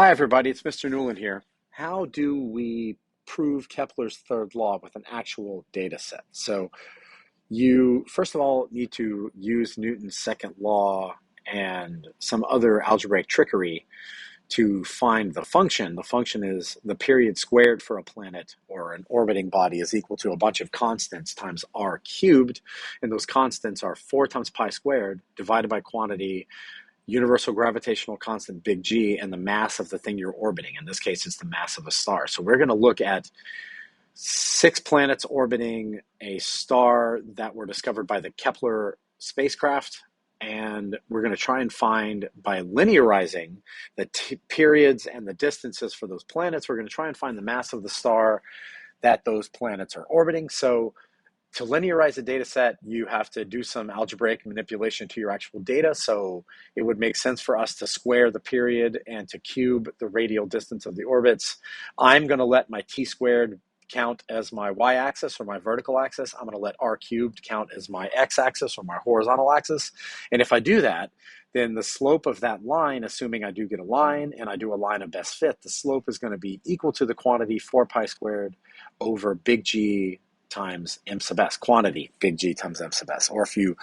Hi, everybody. It's Mr. Newland here. How do we prove Kepler's third law with an actual data set? So you, first of all, need to use Newton's second law and some other algebraic trickery to find the function. The function is the period squared for a planet or an orbiting body is equal to a bunch of constants times r cubed. And those constants are 4 times pi squared divided by quantity universal gravitational constant big G and the mass of the thing you're orbiting. In this case, it's the mass of a star. So we're going to look at 6 planets orbiting a star that were discovered by the Kepler spacecraft. And we're going to try and find, by linearizing the periods and the distances for those planets, we're going to try and find the mass of the star that those planets are orbiting. So to linearize a data set, you have to do some algebraic manipulation to your actual data. So it would make sense for us to square the period and to cube the radial distance of the orbits. I'm going to let my t squared count as my y-axis or my vertical axis. I'm going to let r cubed count as my x-axis or my horizontal axis. And if I do that, then the slope of that line, assuming I do get a line and I do a line of best fit, the slope is going to be equal to the quantity 4 pi squared over big G times m sub s, quantity big G times m sub s. Or if you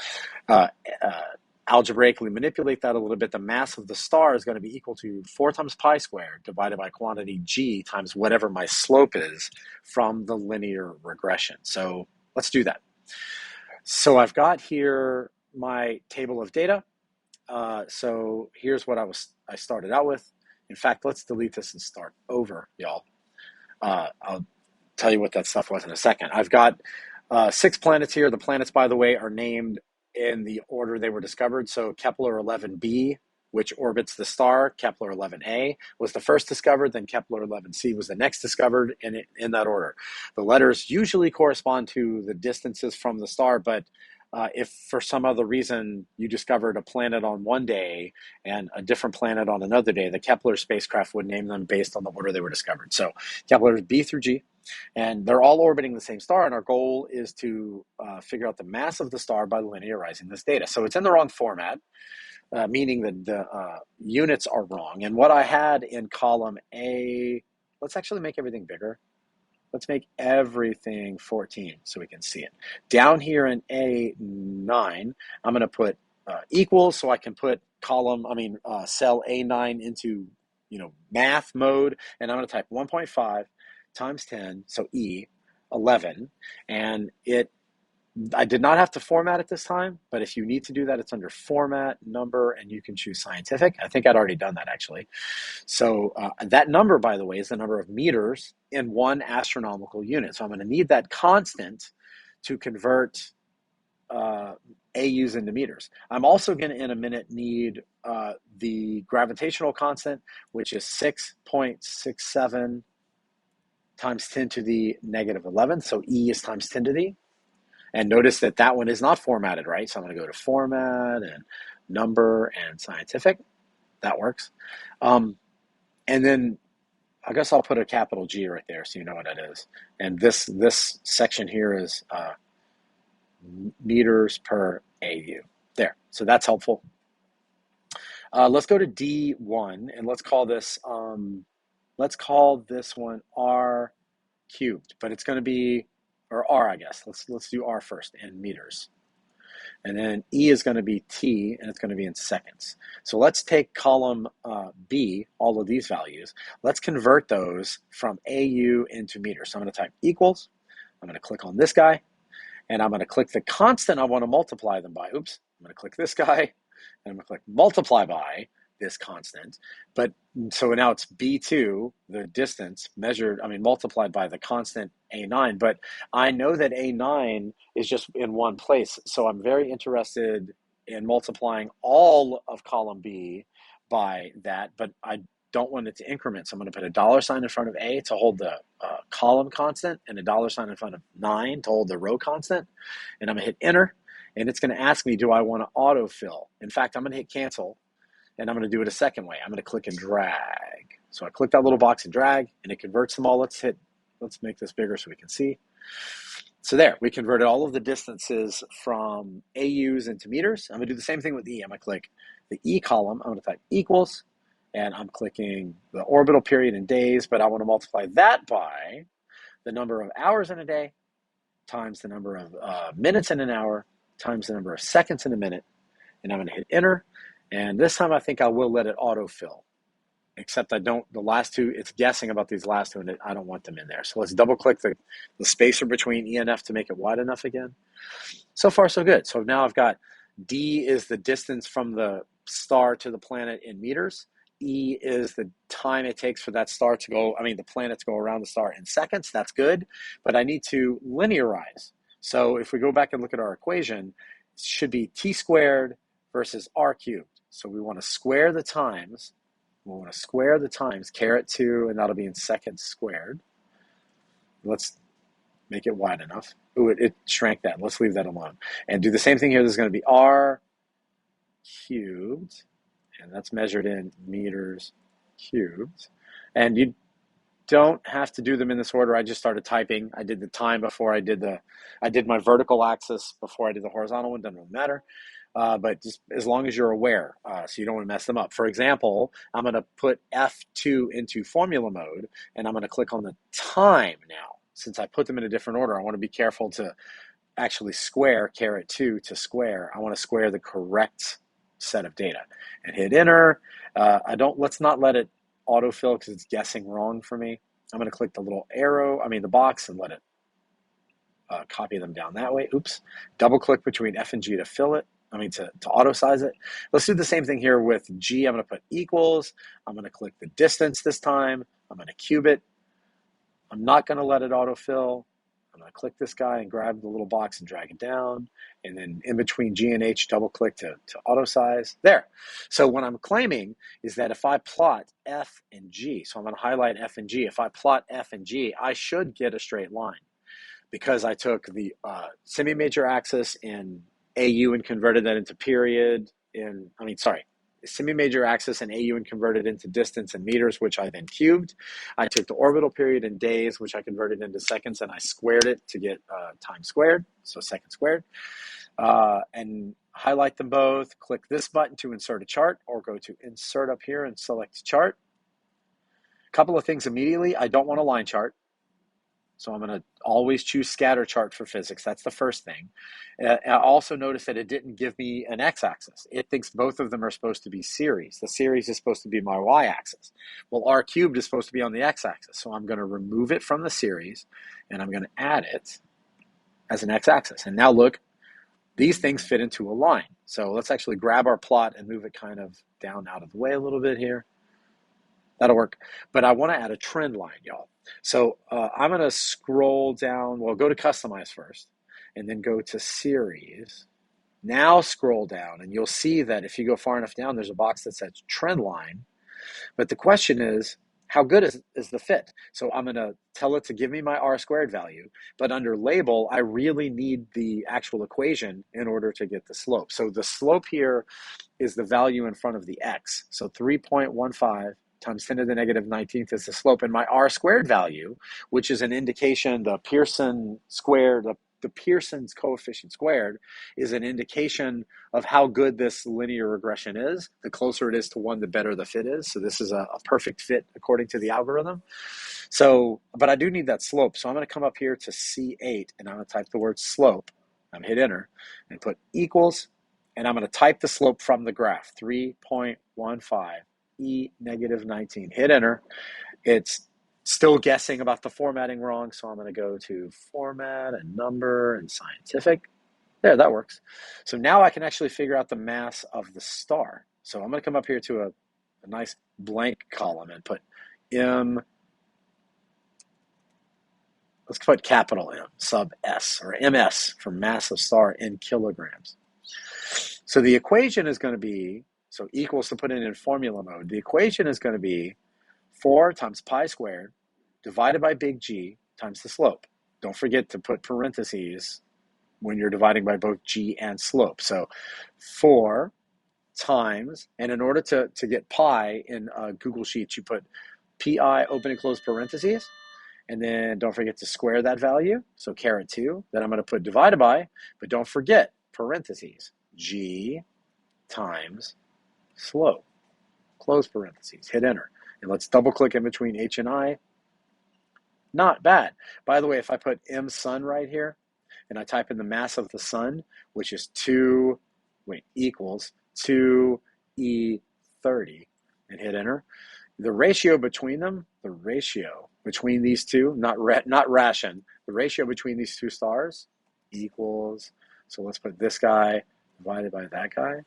uh, uh, algebraically manipulate that a little bit, the mass of the star is going to be equal to 4 times pi squared divided by quantity G times whatever my slope is from the linear regression. So let's do that. So I've got here my table of data. So here's what I started out with. In fact, let's delete this and start over, y'all. I'll tell you what that stuff was in a second. I've got 6 planets here. The planets, by the way, are named in the order they were discovered. So Kepler 11b, which orbits the star, Kepler 11a was the first discovered, then Kepler 11c was the next discovered in that order. The letters usually correspond to the distances from the star, but if for some other reason you discovered a planet on one day and a different planet on another day, the Kepler spacecraft would name them based on the order they were discovered. So Kepler is B through G, and they're all orbiting the same star, and our goal is to figure out the mass of the star by linearizing this data. So it's in the wrong format, meaning that the units are wrong. And what I had in column A, let's actually make everything bigger. Let's make everything 14 so we can see it. Down here in A9, I'm going to put equals so I can put cell A9 into math mode, and I'm going to type 1.5 times 10, so E, 11, and I did not have to format it this time, but if you need to do that, it's under format, number, and you can choose scientific. I think I'd already done that actually. So that number, by the way, is the number of meters in 1 astronomical unit. So I'm going to need that constant to convert AUs into meters. I'm also going to, in a minute, need the gravitational constant, which is 6.67 times 10 to the negative 11. So E is times 10 to the. And notice that that one is not formatted, right? So I'm going to go to format and number and scientific. That works. And then I guess I'll put a capital G right there so you know what it is. And this section here is meters per AU. There. So that's helpful. Let's go to D1 and let's call this one R cubed, but it's going to be, or R, I guess. Let's do R first in meters. And then E is going to be T, and it's going to be in seconds. So let's take column B, all of these values. Let's convert those from AU into meters. So I'm going to type equals. I'm going to click on this guy, and I'm going to click the constant I want to multiply them by. Oops. I'm going to click this guy, and I'm going to click multiply by this constant. But so now it's B2, the distance multiplied by the constant A9. But I know that A9 is just in one place. So I'm very interested in multiplying all of column B by that, but I don't want it to increment. So I'm going to put a dollar sign in front of A to hold the column constant and a dollar sign in front of 9 to hold the row constant. And I'm going to hit enter. And it's going to ask me, do I want to autofill? In fact, I'm going to hit cancel. And I'm going to do it a second way. I'm going to click and drag. So I click that little box and drag, and it converts them all. Let's make this bigger so we can see. So there, we converted all of the distances from AUs into meters. I'm going to do the same thing with E. I'm going to click the E column. I'm going to type equals, and I'm clicking the orbital period in days, but I want to multiply that by the number of hours in a day times the number of minutes in an hour times the number of seconds in a minute, and I'm going to hit enter. And this time I think I will let it autofill, except I don't, the last two, it's guessing about these last two, and I don't want them in there. So let's double click the spacer between E and F to make it wide enough again. So far, so good. So now I've got D is the distance from the star to the planet in meters. E is the time it takes for that star to go, the planet to go around the star in seconds. That's good, but I need to linearize. So if we go back and look at our equation, it should be T squared versus R cubed. So we want to square the times. We want to square the times, caret 2, and that'll be in seconds squared. Let's make it wide enough. Ooh, it shrank that. Let's leave that alone. And do the same thing here. This is going to be R cubed, and that's measured in meters cubed. And you don't have to do them in this order. I just started typing. I did the time before I did my vertical axis before I did the horizontal one. Doesn't really matter. But just as long as you're aware, so you don't want to mess them up. For example, I'm going to put F2 into formula mode, and I'm going to click on the time now. Since I put them in a different order, I want to be careful to actually square caret 2 to square. I want to square the correct set of data and hit enter. Let's not let it autofill because it's guessing wrong for me. I'm going to click the little arrow, the box, and let it copy them down that way. Oops. Double click between F and G to fill it. To auto size it. Let's do the same thing here with G. I'm going to put equals. I'm going to click the distance this time. I'm going to cube it. I'm not going to let it autofill. I'm going to click this guy and grab the little box and drag it down. And then in between G and H, double click to auto size. There. So what I'm claiming is that if I plot F and G, so I'm going to highlight F and G. If I plot F and G, I should get a straight line because I took the semi-major axis in AU and converted that into period semi-major axis in AU and converted into distance in meters, which I then cubed. I took the orbital period in days, which I converted into seconds, and I squared it to get time squared, so second squared. And highlight them both, click this button to insert a chart, or go to insert up here and select chart. A couple of things immediately. I don't want a line chart. So I'm going to always choose scatter chart for physics. That's the first thing. I also noticed that it didn't give me an x-axis. It thinks both of them are supposed to be series. The series is supposed to be my y-axis. Well, r cubed is supposed to be on the x-axis. So I'm going to remove it from the series, and I'm going to add it as an x-axis. And now look, these things fit into a line. So let's actually grab our plot and move it kind of down out of the way a little bit here. That'll work. But I want to add a trend line, y'all. So I'm going to scroll down. Well, go to customize first and then go to series. Now scroll down and you'll see that if you go far enough down, there's a box that says trend line. But the question is, how good is the fit? So I'm going to tell it to give me my r squared value. But under label, I really need the actual equation in order to get the slope. So the slope here is the value in front of the x. So 3.15 times 10 to the negative 19th is the slope. And my r squared value, which is an indication, the Pearson squared, the Pearson's coefficient squared, is an indication of how good this linear regression is. The closer it is to 1, the better the fit is. So this is a perfect fit according to the algorithm. So, but I do need that slope. So I'm going to come up here to C8 and I'm going to type the word slope. I'm going to hit enter and put equals. And I'm going to type the slope from the graph, 3.15. E negative 19. Hit enter. It's still guessing about the formatting wrong, so I'm going to go to format and number and scientific. There, that works. So now I can actually figure out the mass of the star. So I'm going to come up here to a nice blank column and put M. Let's put capital M sub S, or MS for mass of star in kilograms. So the equation is going to be, so equals to put it in formula mode. The equation is going to be 4 times pi squared divided by big G times the slope. Don't forget to put parentheses when you're dividing by both G and slope. So 4 times, and in order to get pi in Google Sheets, you put pi open and close parentheses, and then don't forget to square that value. So caret 2, then I'm going to put divided by, but don't forget parentheses, G times slope. close parentheses, hit enter. And let's double click in between H and I. Not bad. By the way, if I put M sun right here and I type in the mass of the sun, which is equals 2E30 and hit enter, the ratio between these two, not ration, the ratio between these two stars equals, so let's put this guy divided by that guy.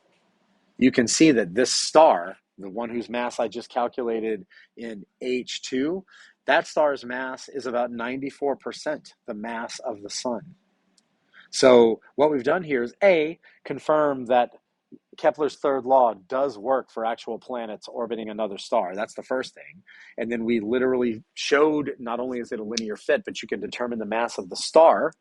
You can see that this star, the one whose mass I just calculated in H2, that star's mass is about 94% the mass of the sun. So what we've done here is A, confirm that Kepler's third law does work for actual planets orbiting another star. That's the first thing. And then we literally showed not only is it a linear fit, but you can determine the mass of the star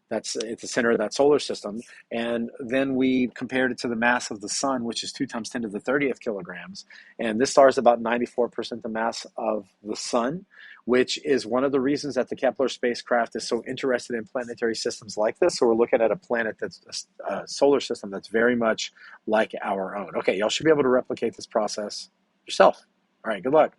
that's at the center of that solar system. And then we compared it to the mass of the sun, which is 2 times 10 to the 30th kilograms. And this star is about 94% the mass of the sun, which is one of the reasons that the Kepler spacecraft is so interested in planetary systems like this. So we're looking at a planet that's a solar system that's very much like our own. Okay, y'all should be able to replicate this process yourself. All right, good luck.